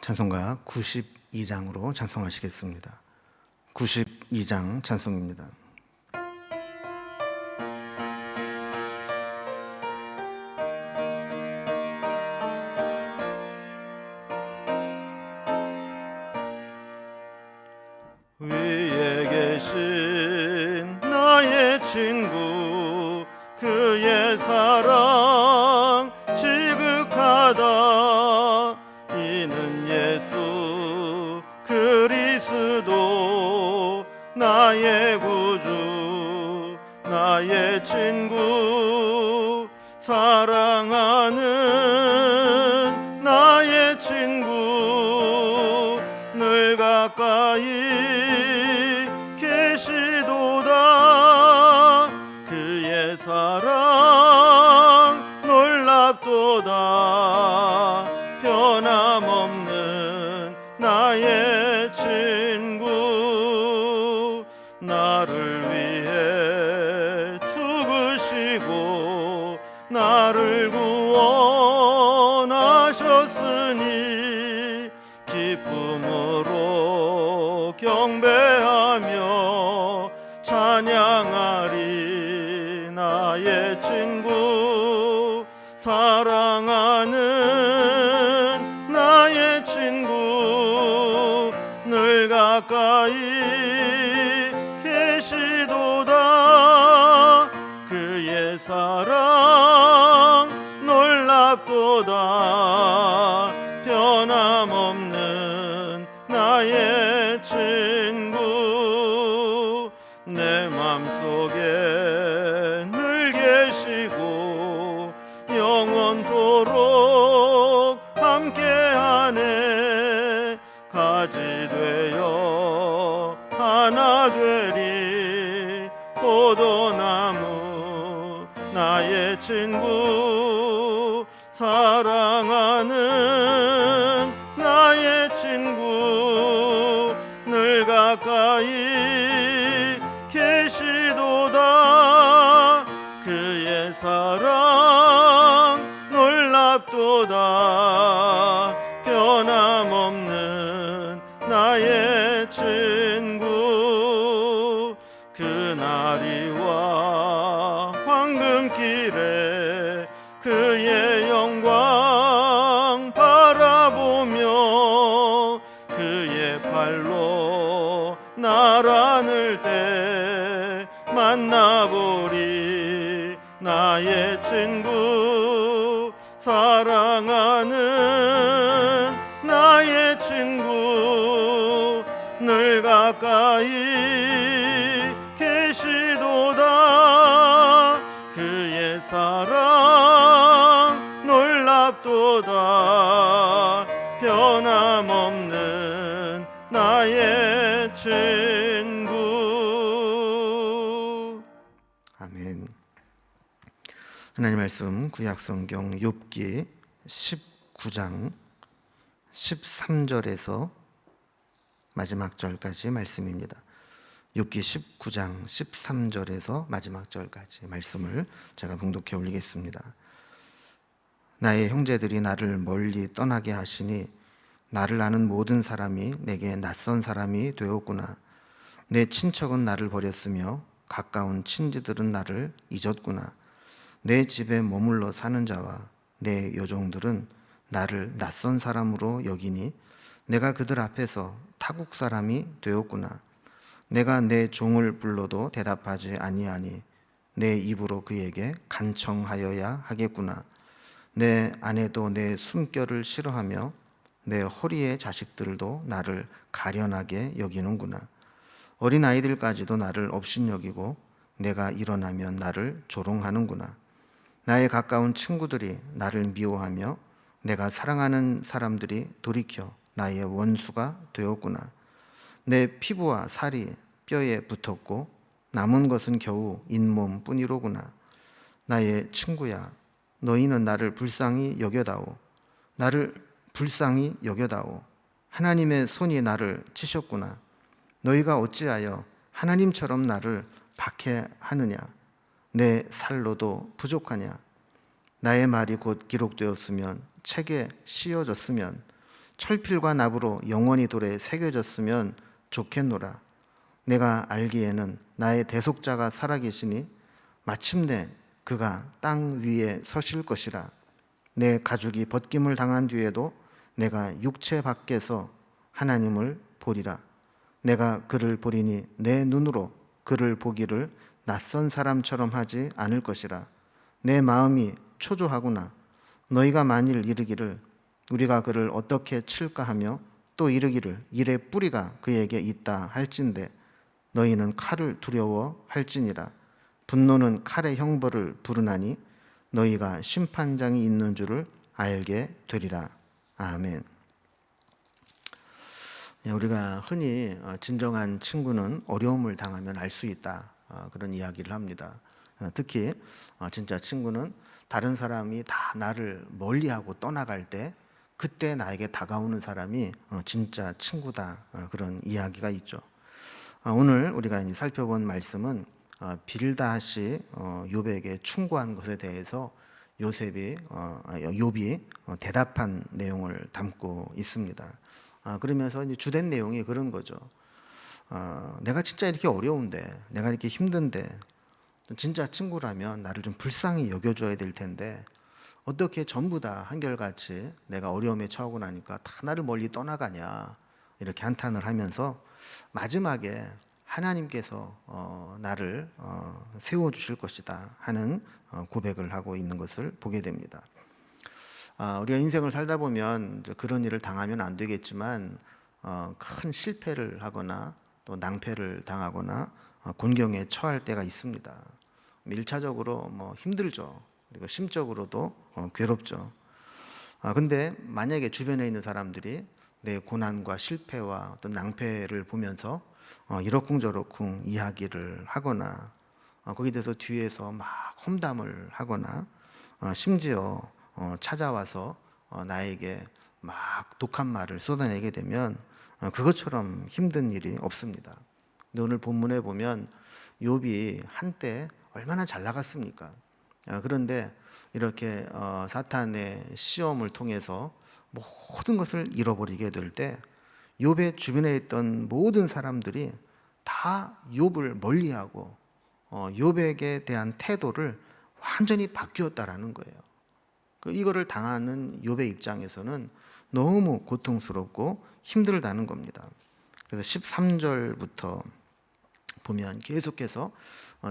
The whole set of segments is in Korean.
찬송가 92장으로 찬송하시겠습니다. 92장 찬송입니다. 위에 계신 나의 친구, 그의 사랑 지극하다. 이는 예수 그리스도 나의 구주, 나의 친구, 사랑하는 나의 친구, 늘 가까이 계시도다. 그의 사랑 놀랍도다. 변함없는 나의 친구, 나를 위해 죽으시고 나를 구원하셨으니 기쁨으로 경배하며 찬양하리. 나의 친구, 사랑하는 나의 친구, 늘 가까이 계시도다. 그의 사랑 놀랍도다. 변함없는 나의 친구, 내 맘속에 늘 계시고 영원토록 함께하네. 가지 되어 하나 되리 포도나무. 나의 친구, 사랑하는 나의 친구, 늘 가까이 계시도다. 그의 사랑 놀랍도다. 변함없는 나의 친구, 그날이와 황금길에 그의 영광 바라보며 그의 발로 날 안을 때 만나보리. 나의 친구, 사랑하는 나의 친구, 늘 가까이 계시도다. 그의 사랑 놀랍도다. 변함없는 나의 친구. 아멘. 하나님 말씀 구약성경 욥기 19장 13절에서 마지막 절까지 말씀입니다. 욥기 19장 13절에서 마지막 절까지 말씀을 제가 봉독해 올리겠습니다. 나의 형제들이 나를 멀리 떠나게 하시니 나를 아는 모든 사람이 내게 낯선 사람이 되었구나. 내 친척은 나를 버렸으며 가까운 친지들은 나를 잊었구나. 내 집에 머물러 사는 자와 내 여종들은 나를 낯선 사람으로 여기니 내가 그들 앞에서 타국 사람이 되었구나. 내가 내 종을 불러도 대답하지 아니하니 내 입으로 그에게 간청하여야 하겠구나. 내 아내도 내 숨결을 싫어하며 내 허리의 자식들도 나를 가련하게 여기는구나. 어린아이들까지도 나를 업신여기고 내가 일어나면 나를 조롱하는구나. 나의 가까운 친구들이 나를 미워하며 내가 사랑하는 사람들이 돌이켜 나의 원수가 되었구나. 내 피부와 살이 뼈에 붙었고 남은 것은 겨우 잇몸 뿐이로구나. 나의 친구야, 너희는 나를 불쌍히 여겨다오. 나를 불쌍히 여겨다오. 하나님의 손이 나를 치셨구나. 너희가 어찌하여 하나님처럼 나를 박해하느냐. 내 살로도 부족하냐. 나의 말이 곧 기록되었으면 책에 씌어졌으면 철필과 납으로 영원히 돌에 새겨졌으면 좋겠노라. 내가 알기에는 나의 대속자가 살아계시니 마침내 그가 땅 위에 서실 것이라. 내 가죽이 벗김을 당한 뒤에도 내가 육체 밖에서 하나님을 보리라. 내가 그를 보리니 내 눈으로 그를 보기를 낯선 사람처럼 하지 않을 것이라. 내 마음이 초조하구나. 너희가 만일 이르기를 우리가 그를 어떻게 칠까 하며 또 이르기를 이레 뿌리가 그에게 있다 할진대 너희는 칼을 두려워 할지니라. 분노는 칼의 형벌을 부르나니 너희가 심판장이 있는 줄을 알게 되리라. 아멘. 우리가 흔히 진정한 친구는 어려움을 당하면 알 수 있다, 그런 이야기를 합니다. 특히 진짜 친구는 다른 사람이 다 나를 멀리하고 떠나갈 때 그때 나에게 다가오는 사람이 진짜 친구다, 그런 이야기가 있죠. 오늘 우리가 이제 살펴본 말씀은 빌다시 욥에게 충고한 것에 대해서 욥이 대답한 내용을 담고 있습니다. 그러면서 이제 주된 내용이 그런 거죠. 내가 진짜 이렇게 어려운데, 내가 이렇게 힘든데, 진짜 친구라면 나를 좀 불쌍히 여겨줘야 될 텐데 어떻게 전부 다 한결같이 내가 어려움에 처하고 나니까 다 나를 멀리 떠나가냐, 이렇게 한탄을 하면서 마지막에 하나님께서 나를 세워주실 것이다 하는 고백을 하고 있는 것을 보게 됩니다. 우리가 인생을 살다 보면 그런 일을 당하면 안 되겠지만 큰 실패를 하거나 또 낭패를 당하거나 곤경에 처할 때가 있습니다. 1차적으로 힘들죠. 그리고 심적으로도 괴롭죠. 근데 만약에 주변에 있는 사람들이 내 고난과 실패와 어떤 낭패를 보면서 이러쿵저러쿵 이야기를 하거나 거기에 대해서 뒤에서 막 험담을 하거나 심지어 찾아와서 나에게 막 독한 말을 쏟아내게 되면 그것처럼 힘든 일이 없습니다. 근데 오늘 본문에 보면 욥이 한때 얼마나 잘 나갔습니까? 그런데 이렇게 사탄의 시험을 통해서 모든 것을 잃어버리게 될 때 욥의 주변에 있던 모든 사람들이 다 욥을 멀리하고 욥에게 대한 태도를 완전히 바뀌었다라는 거예요. 이거를 당하는 욥의 입장에서는 너무 고통스럽고 힘들다는 겁니다. 그래서 13절부터 보면 계속해서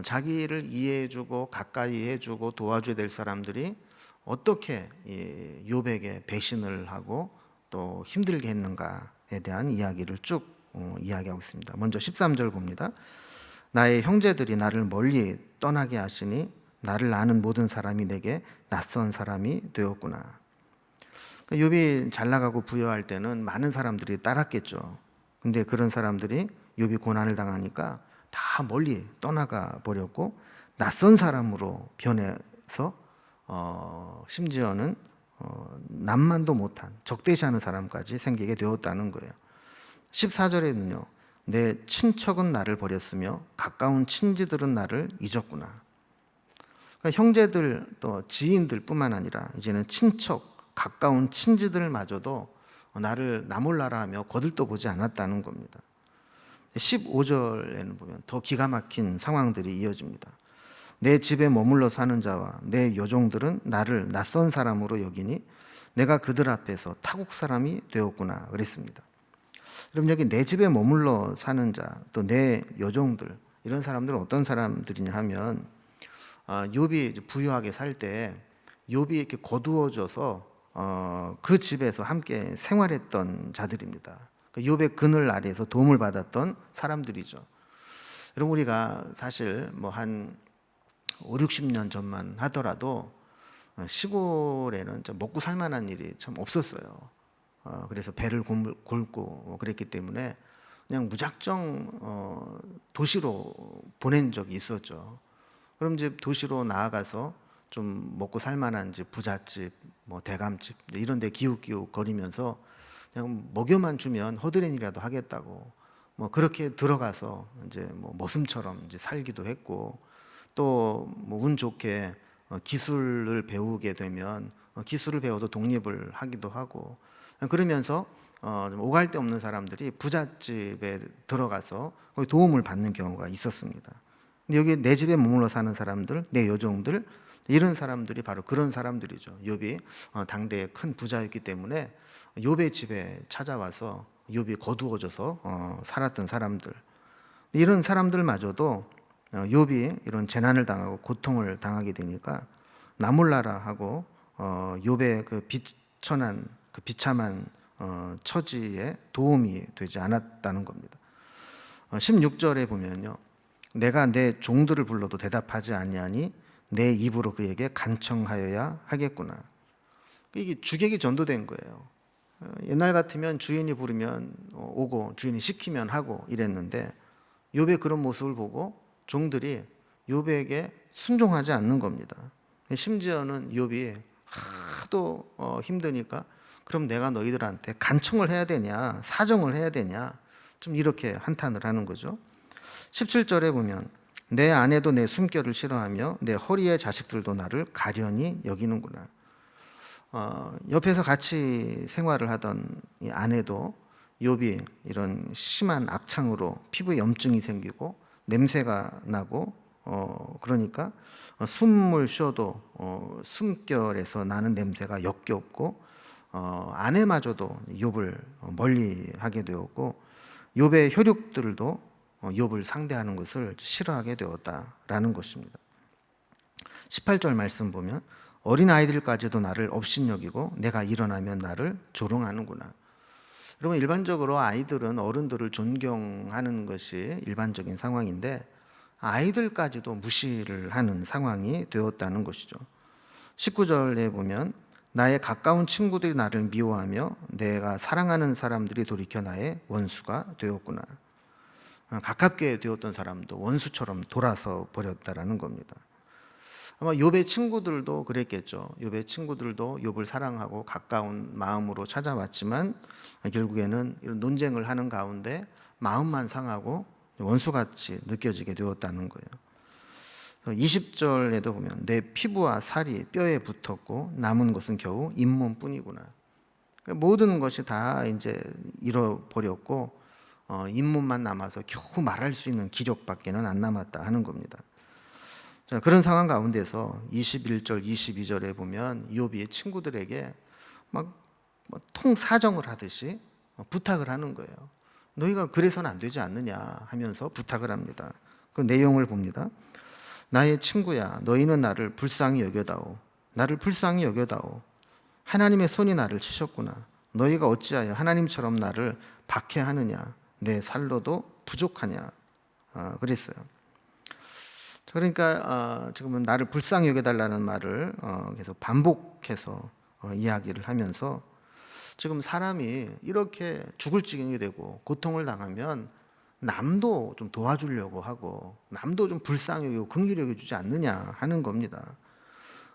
자기를 이해해주고 가까이 해주고 도와줘야 될 사람들이 어떻게 욥에게 배신을 하고 또 힘들게 했는가에 대한 이야기를 쭉 이야기하고 있습니다. 먼저 13절 봅니다. 나의 형제들이 나를 멀리 떠나게 하시니 나를 아는 모든 사람이 내게 낯선 사람이 되었구나. 욥이 잘 나가고 부여할 때는 많은 사람들이 따랐겠죠. 근데 그런 사람들이 욥이 고난을 당하니까 다 멀리 떠나가 버렸고 낯선 사람으로 변해서 심지어는 남만도 못한 적대시하는 사람까지 생기게 되었다는 거예요. 14절에는요. 내 친척은 나를 버렸으며 가까운 친지들은 나를 잊었구나. 그러니까 형제들 또 지인들 뿐만 아니라 이제는 친척, 가까운 친지들마저도 나를 나 몰라라 하며 거들떠보지 않았다는 겁니다. 15절에는 보면 더 기가 막힌 상황들이 이어집니다. 내 집에 머물러 사는 자와 내 여종들은 나를 낯선 사람으로 여기니 내가 그들 앞에서 타국 사람이 되었구나 그랬습니다. 그럼 여기 내 집에 머물러 사는 자, 또 내 여종들, 이런 사람들은 어떤 사람들이냐 하면 욥이 부유하게 살 때 욥이 이렇게 거두어져서 그 집에서 함께 생활했던 자들입니다. 욥의 그늘 아래에서 도움을 받았던 사람들이죠. 여러분, 우리가 사실 한 5, 60년 전만 하더라도 시골에는 좀 먹고 살 만한 일이 참 없었어요. 그래서 배를 골고 그랬기 때문에 그냥 무작정 도시로 보낸 적이 있었죠. 그럼 이제 도시로 나아가서 좀 먹고 살 만한 집, 부잣집, 대감집 이런 데 기웃기웃 거리면서 그냥 먹여만 주면 허드렛이라도 하겠다고 그렇게 들어가서 이제 머슴처럼 이제 살기도 했고, 또 운 좋게 기술을 배우게 되면 기술을 배워도 독립을 하기도 하고, 그러면서 좀 오갈 데 없는 사람들이 부잣집에 들어가서 거기 도움을 받는 경우가 있었습니다. 근데 여기 내 집에 머물러 사는 사람들, 내 여종들, 이런 사람들이 바로 그런 사람들이죠. 욥이 당대의 큰 부자였기 때문에 욥의 집에 찾아와서 욥이 거두어져서 살았던 사람들, 이런 사람들마저도 욥이 이런 재난을 당하고 고통을 당하게 되니까 나 몰라라 하고 욥의 그 비천한, 그 비참한 처지에 도움이 되지 않았다는 겁니다. 16절에 보면요, 내가 내 종들을 불러도 대답하지 아니하니 내 입으로 그에게 간청하여야 하겠구나. 이게 주객이 전도된 거예요. 옛날 같으면 주인이 부르면 오고 주인이 시키면 하고 이랬는데 욥의 그런 모습을 보고 종들이 욥에게 순종하지 않는 겁니다. 심지어는 욥이 하도 힘드니까 그럼 내가 너희들한테 간청을 해야 되냐, 사정을 해야 되냐, 좀 이렇게 한탄을 하는 거죠. 17절에 보면 내 아내도 내 숨결을 싫어하며 내 허리의 자식들도 나를 가련히 여기는구나. 옆에서 같이 생활을 하던 이 아내도 욥이 이런 심한 악창으로 피부에 염증이 생기고 냄새가 나고 그러니까 숨을 쉬어도 숨결에서 나는 냄새가 역겹고 아내마저도 욥을 멀리하게 되었고 욥의 혈육들도 욥을 상대하는 것을 싫어하게 되었다라는 것입니다. 18절 말씀 보면 어린 아이들까지도 나를 업신여기고 내가 일어나면 나를 조롱하는구나. 여러분, 일반적으로 아이들은 어른들을 존경하는 것이 일반적인 상황인데 아이들까지도 무시를 하는 상황이 되었다는 것이죠. 19절에 보면 나의 가까운 친구들이 나를 미워하며 내가 사랑하는 사람들이 돌이켜 나의 원수가 되었구나. 가깝게 되었던 사람도 원수처럼 돌아서 버렸다라는 겁니다. 아마 욥의 친구들도 그랬겠죠. 욥의 친구들도 욥을 사랑하고 가까운 마음으로 찾아왔지만 결국에는 이런 논쟁을 하는 가운데 마음만 상하고 원수같이 느껴지게 되었다는 거예요. 20절에도 보면 내 피부와 살이 뼈에 붙었고 남은 것은 겨우 잇몸뿐이구나. 모든 것이 다 이제 잃어버렸고 잇몸만 남아서 겨우 말할 수 있는 기력밖에는 안 남았다 하는 겁니다. 자, 그런 상황 가운데서 21절, 22절에 보면 욥이 친구들에게 막 통사정을 하듯이 부탁을 하는 거예요. 너희가 그래서는 안 되지 않느냐 하면서 부탁을 합니다. 그 내용을 봅니다. 나의 친구야, 너희는 나를 불쌍히 여겨다오. 나를 불쌍히 여겨다오. 하나님의 손이 나를 치셨구나. 너희가 어찌하여 하나님처럼 나를 박해하느냐. 내 살로도 부족하냐. 그랬어요. 그러니까 지금은 나를 불쌍히 여겨달라는 말을 계속 반복해서 이야기를 하면서 지금 사람이 이렇게 죽을 지경이 되고 고통을 당하면 남도 좀 도와주려고 하고 남도 좀 불쌍히 여기고 긍휼히 여겨주지 않느냐 하는 겁니다.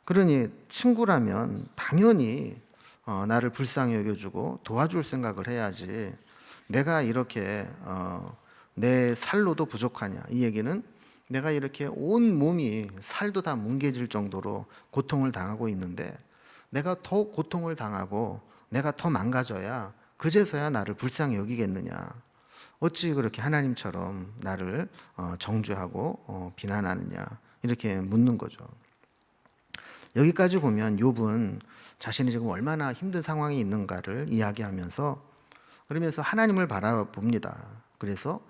그러니 친구라면 당연히 나를 불쌍히 여겨주고 도와줄 생각을 해야지 내가 이렇게 내 살로도 부족하냐. 이 얘기는 내가 이렇게 온 몸이 살도 다 뭉개질 정도로 고통을 당하고 있는데 내가 더 고통을 당하고 내가 더 망가져야 그제서야 나를 불쌍히 여기겠느냐. 어찌 그렇게 하나님처럼 나를 정죄하고 비난하느냐. 이렇게 묻는 거죠. 여기까지 보면 욥은 자신이 지금 얼마나 힘든 상황이 있는가를 이야기하면서 그러면서 하나님을 바라봅니다. 그래서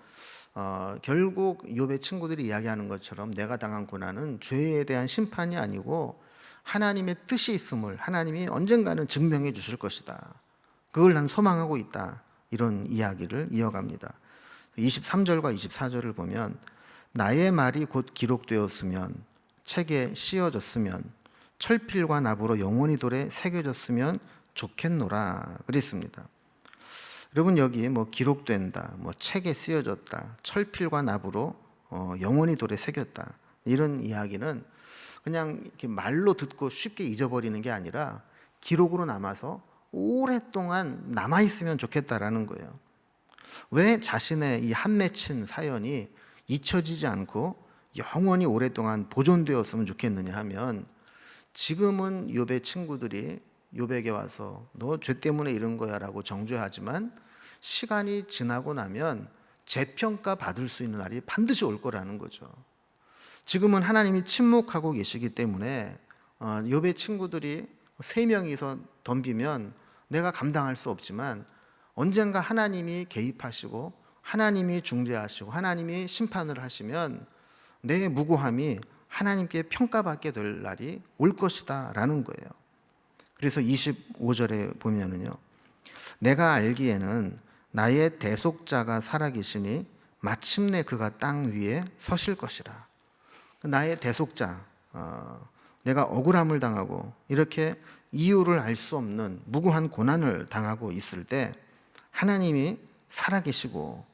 결국 욥의 친구들이 이야기하는 것처럼 내가 당한 고난은 죄에 대한 심판이 아니고 하나님의 뜻이 있음을 하나님이 언젠가는 증명해 주실 것이다. 그걸 난 소망하고 있다. 이런 이야기를 이어갑니다. 23절과 24절을 보면 나의 말이 곧 기록되었으면 책에 씌어졌으면 철필과 납으로 영원히 돌에 새겨졌으면 좋겠노라 그랬습니다. 여러분, 여기 뭐 기록된다, 뭐 책에 쓰여졌다, 철필과 납으로 영원히 돌에 새겼다, 이런 이야기는 그냥 이렇게 말로 듣고 쉽게 잊어버리는 게 아니라 기록으로 남아서 오랫동안 남아있으면 좋겠다라는 거예요. 왜 자신의 이 한 맺힌 사연이 잊혀지지 않고 영원히 오랫동안 보존되었으면 좋겠느냐 하면 지금은 욥의 친구들이 욥에게 와서 너 죄 때문에 이런 거야라고 정죄하지만 시간이 지나고 나면 재평가 받을 수 있는 날이 반드시 올 거라는 거죠. 지금은 하나님이 침묵하고 계시기 때문에 욥의 친구들이 세 명이서 덤비면 내가 감당할 수 없지만 언젠가 하나님이 개입하시고 하나님이 중재하시고 하나님이 심판을 하시면 내 무고함이 하나님께 평가받게 될 날이 올 것이다 라는 거예요. 그래서 25절에 보면은요, 내가 알기에는 나의 대속자가 살아계시니 마침내 그가 땅 위에 서실 것이라. 나의 대속자, 내가 억울함을 당하고 이렇게 이유를 알 수 없는 무고한 고난을 당하고 있을 때 하나님이 살아계시고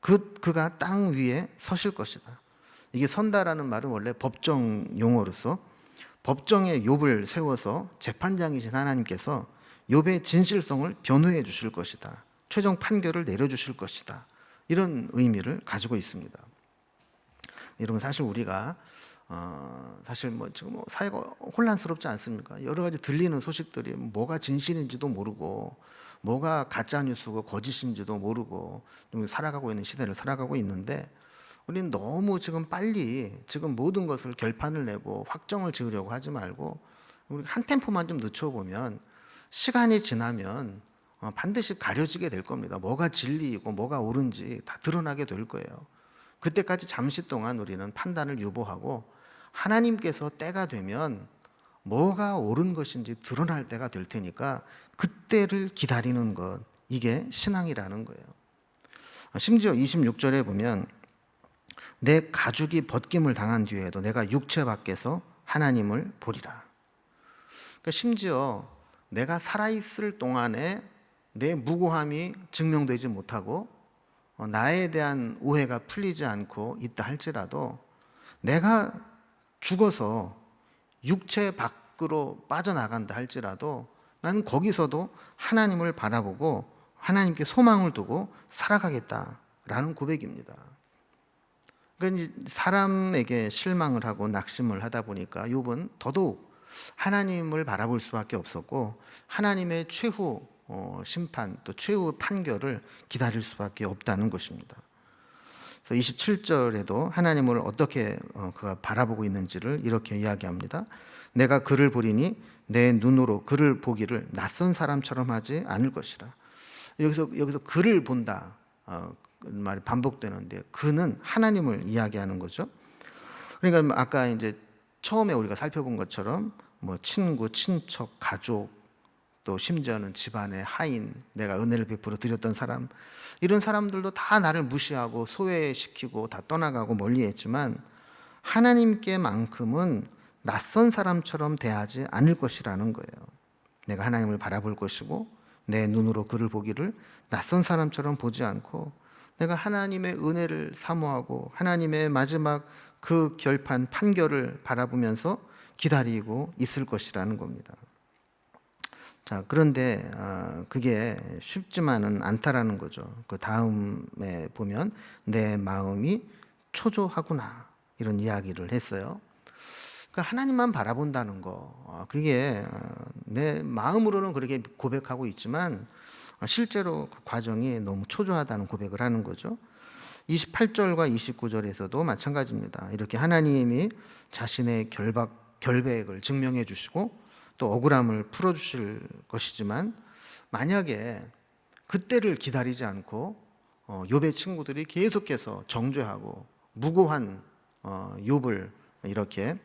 그가 땅 위에 서실 것이다. 이게 선다라는 말은 원래 법정 용어로서 법정에 욥을 세워서 재판장이신 하나님께서 욥의 진실성을 변호해 주실 것이다. 최종 판결을 내려주실 것이다. 이런 의미를 가지고 있습니다. 여러분, 사실 우리가 사실 지금 사회가 혼란스럽지 않습니까? 여러 가지 들리는 소식들이 뭐가 진실인지도 모르고 뭐가 가짜 뉴스고 거짓인지도 모르고 살아가고 있는 시대를 살아가고 있는데 우리는 너무 지금 빨리 지금 모든 것을 결판을 내고 확정을 지으려고 하지 말고 우리 한 템포만 좀 늦춰보면 시간이 지나면 반드시 가려지게 될 겁니다. 뭐가 진리이고 뭐가 옳은지 다 드러나게 될 거예요. 그때까지 잠시 동안 우리는 판단을 유보하고 하나님께서 때가 되면 뭐가 옳은 것인지 드러날 때가 될 테니까 그때를 기다리는 것, 이게 신앙이라는 거예요. 심지어 26절에 보면 내 가죽이 벗김을 당한 뒤에도 내가 육체 밖에서 하나님을 보리라. 그러니까 심지어 내가 살아있을 동안에 내 무고함이 증명되지 못하고 나에 대한 오해가 풀리지 않고 있다 할지라도 내가 죽어서 육체 밖으로 빠져나간다 할지라도 나는 거기서도 하나님을 바라보고 하나님께 소망을 두고 살아가겠다라는 고백입니다. 그러니까 사람에게 실망을 하고 낙심을 하다 보니까 욥은 더더욱 하나님을 바라볼 수밖에 없었고 하나님의 최후 심판 또 최후 판결을 기다릴 수밖에 없다는 것입니다. 그래서 27절에도 하나님을 어떻게 그가 바라보고 있는지를 이렇게 이야기합니다. 내가 그를 보리니 내 눈으로 그를 보기를 낯선 사람처럼 하지 않을 것이라. 여기서 그를 본다 말이 반복되는데 그는 하나님을 이야기하는 거죠. 그러니까 아까 이제 처음에 우리가 살펴본 것처럼 친구, 친척, 가족 또 심지어는 집안의 하인, 내가 은혜를 베풀어 드렸던 사람, 이런 사람들도 다 나를 무시하고 소외시키고 다 떠나가고 멀리했지만 하나님께만큼은 낯선 사람처럼 대하지 않을 것이라는 거예요. 내가 하나님을 바라볼 것이고 내 눈으로 그를 보기를 낯선 사람처럼 보지 않고 내가 하나님의 은혜를 사모하고 하나님의 마지막 그 결판 판결을 바라보면서 기다리고 있을 것이라는 겁니다. 자, 그런데 그게 쉽지만은 않다라는 거죠. 그 다음에 보면 내 마음이 초조하구나 이런 이야기를 했어요. 그러니까 하나님만 바라본다는 거, 그게 내 마음으로는 그렇게 고백하고 있지만 실제로 그 과정이 너무 초조하다는 고백을 하는 거죠. 28절과 29절에서도 마찬가지입니다. 이렇게 하나님이 자신의 결백을 증명해 주시고 또 억울함을 풀어주실 것이지만 만약에 그때를 기다리지 않고 욥의 친구들이 계속해서 정죄하고 무고한 욥을 이렇게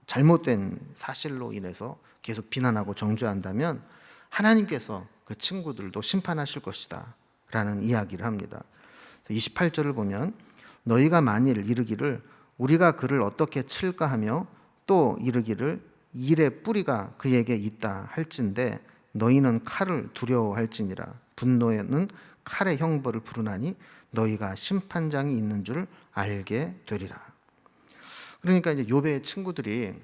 잘못된 사실로 인해서 계속 비난하고 정죄한다면 하나님께서 그 친구들도 심판하실 것이다 라는 이야기를 합니다. 28절을 보면 너희가 만일 이르기를 우리가 그를 어떻게 칠까 하며 또 이르기를 일의 뿌리가 그에게 있다 할진대 너희는 칼을 두려워할지니라. 분노에는 칼의 형벌을 부르나니 너희가 심판장이 있는 줄 알게 되리라. 그러니까 이제 욥의 친구들이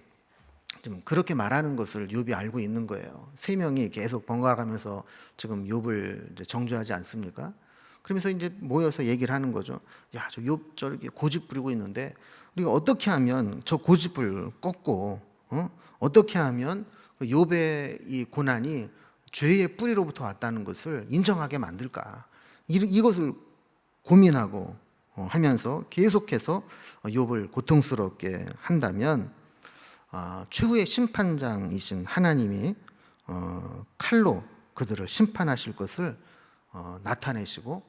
좀 그렇게 말하는 것을 욥이 알고 있는 거예요. 세 명이 계속 번갈아가면서 지금 욥을 이제 정죄하지 않습니까? 그러면서 이제 모여서 얘기를 하는 거죠. 야, 저 욥 저렇게 고집 부리고 있는데 우리가 어떻게 하면 저 고집을 꺾고 어떻게 하면 욥의 이 고난이 죄의 뿌리로부터 왔다는 것을 인정하게 만들까? 이것을 고민하고 하면서 계속해서 욥을 고통스럽게 한다면 최후의 심판장이신 하나님이 칼로 그들을 심판하실 것을 나타내시고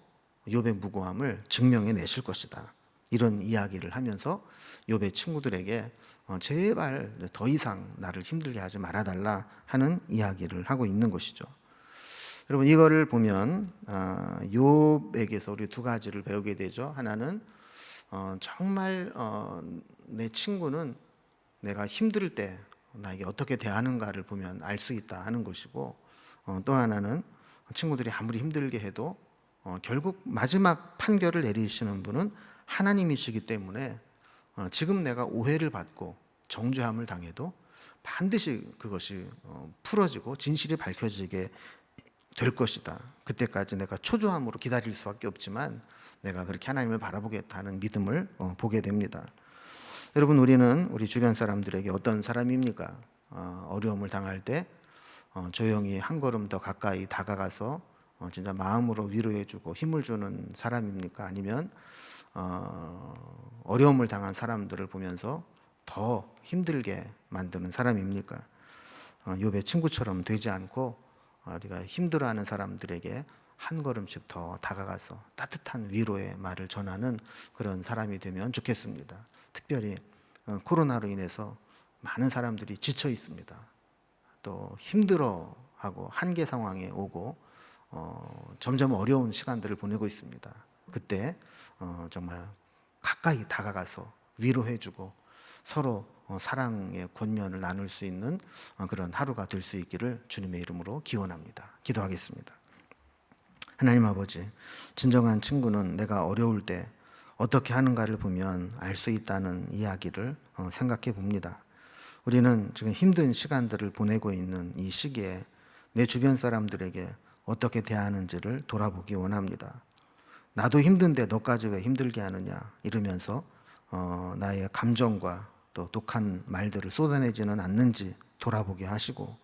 욥의 무고함을 증명해 내실 것이다. 이런 이야기를 하면서 욥의 친구들에게 제발 더 이상 나를 힘들게 하지 말아달라 하는 이야기를 하고 있는 것이죠. 여러분, 이거를 보면 욥에게서 우리 두 가지를 배우게 되죠. 하나는 정말 내 친구는 내가 힘들 때 나에게 어떻게 대하는가를 보면 알 수 있다 하는 것이고, 또 하나는 친구들이 아무리 힘들게 해도 결국 마지막 판결을 내리시는 분은 하나님이시기 때문에 지금 내가 오해를 받고 정죄함을 당해도 반드시 그것이 풀어지고 진실이 밝혀지게 될 것이다. 그때까지 내가 초조함으로 기다릴 수밖에 없지만 내가 그렇게 하나님을 바라보겠다는 믿음을 보게 됩니다. 여러분, 우리는 우리 주변 사람들에게 어떤 사람입니까? 어려움을 당할 때 조용히 한 걸음 더 가까이 다가가서 진짜 마음으로 위로해주고 힘을 주는 사람입니까? 아니면 어려움을 당한 사람들을 보면서 더 힘들게 만드는 사람입니까? 욥의 친구처럼 되지 않고 우리가 힘들어하는 사람들에게 한 걸음씩 더 다가가서 따뜻한 위로의 말을 전하는 그런 사람이 되면 좋겠습니다. 특별히 코로나로 인해서 많은 사람들이 지쳐 있습니다. 또 힘들어하고 한계 상황에 오고 점점 어려운 시간들을 보내고 있습니다. 그때 정말 가까이 다가가서 위로해주고 서로 사랑의 권면을 나눌 수 있는 그런 하루가 될 수 있기를 주님의 이름으로 기원합니다. 기도하겠습니다. 하나님 아버지, 진정한 친구는 내가 어려울 때 어떻게 하는가를 보면 알 수 있다는 이야기를 생각해 봅니다. 우리는 지금 힘든 시간들을 보내고 있는 이 시기에 내 주변 사람들에게 어떻게 대하는지를 돌아보기 원합니다. 나도 힘든데 너까지 왜 힘들게 하느냐 이러면서 나의 감정과 또 독한 말들을 쏟아내지는 않는지 돌아보게 하시고,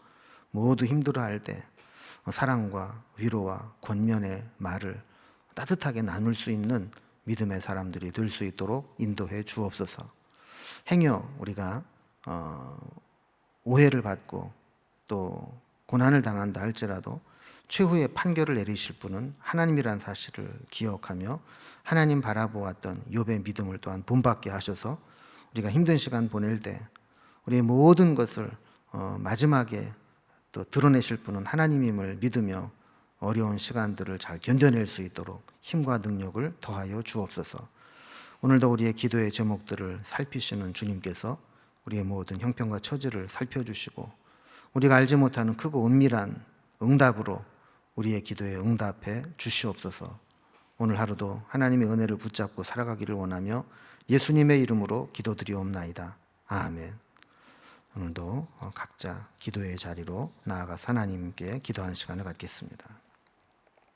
모두 힘들어할 때 사랑과 위로와 권면의 말을 따뜻하게 나눌 수 있는 믿음의 사람들이 될 수 있도록 인도해 주옵소서. 행여 우리가 오해를 받고 또 고난을 당한다 할지라도 최후의 판결을 내리실 분은 하나님이란 사실을 기억하며 하나님 바라보았던 욥의 믿음을 또한 본받게 하셔서 우리가 힘든 시간 보낼 때 우리의 모든 것을 마지막에 또 드러내실 분은 하나님임을 믿으며 어려운 시간들을 잘 견뎌낼 수 있도록 힘과 능력을 더하여 주옵소서. 오늘도 우리의 기도의 제목들을 살피시는 주님께서 우리의 모든 형편과 처지를 살펴주시고 우리가 알지 못하는 크고 은밀한 응답으로 우리의 기도에 응답해 주시옵소서. 오늘 하루도 하나님의 은혜를 붙잡고 살아가기를 원하며 예수님의 이름으로 기도드리옵나이다. 아멘. 오늘도 각자 기도의 자리로 나아가서 하나님께 기도하는 시간을 갖겠습니다.